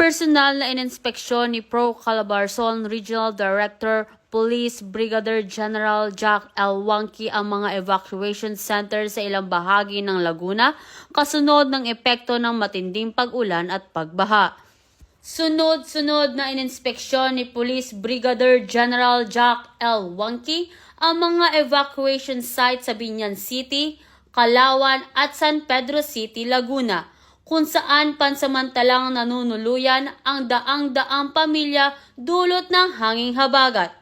Personal na ininspeksyon ni Pro Calabarzon Regional Director Police Brigadier General Jack L. Wangki ang mga evacuation center sa ilang bahagi ng Laguna kasunod ng epekto ng matinding pag-ulan at pagbaha. Sunod-sunod na ininspeksyon ni Police Brigadier General Jack L. Wangki ang mga evacuation sites sa Binyan City, Calauan at San Pedro City, Laguna, kung saan pansamantalang nanunuluyan ang daang-daang pamilya dulot ng hanging habagat.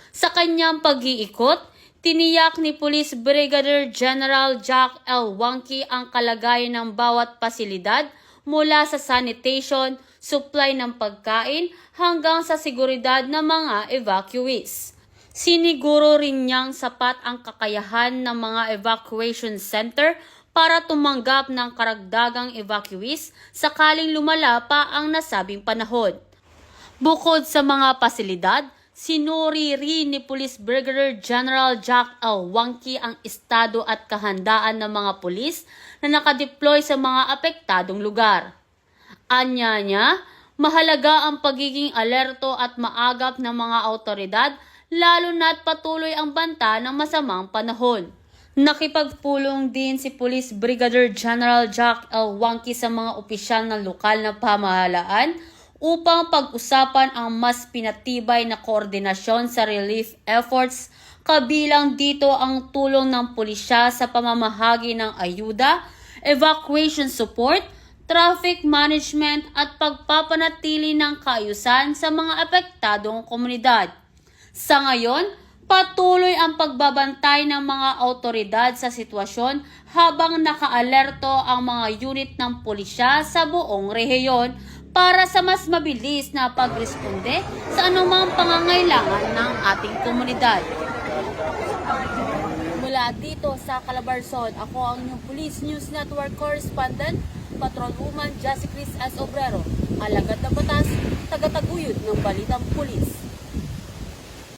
Sa kanyang pag-iikot, tiniyak ni Police Brigadier General Jack L. Wangki ang kalagayan ng bawat pasilidad mula sa sanitation, supply ng pagkain hanggang sa seguridad ng mga evacuees. Siniguro rin niyang sapat ang kakayahan ng mga evacuation center para tumanggap ng karagdagang evacuees sakaling lumala pa ang nasabing panahon. Bukod sa mga pasilidad, sinuri rin ni Police Brigadier General Jack L. Wangki ang estado at kahandaan ng mga pulis na nakadeploy sa mga apektadong lugar. Anya niya, mahalaga ang pagiging alerto at maagap ng mga awtoridad lalo na't patuloy ang banta ng masamang panahon. Nakipagpulong din si Police Brigadier General Jack L. Wangki sa mga opisyal ng lokal na pamahalaan upang pag-usapan ang mas pinatibay na koordinasyon sa relief efforts, kabilang dito ang tulong ng pulisya sa pamamahagi ng ayuda, evacuation support, traffic management at pagpapanatili ng kaayusan sa mga apektadong komunidad. Sa ngayon, patuloy ang pagbabantay ng mga awtoridad sa sitwasyon habang nakaalerto ang mga unit ng pulisya sa buong rehiyon para sa mas mabilis na pagresponde sa anumang pangangailangan ng ating komunidad. Mula dito sa Calabarzon, ako ang inyong Police News Network Correspondent, Patrolwoman Jessica Cris S. Obrero, alagad na batas, tagataguyod ng Balitang Pulis.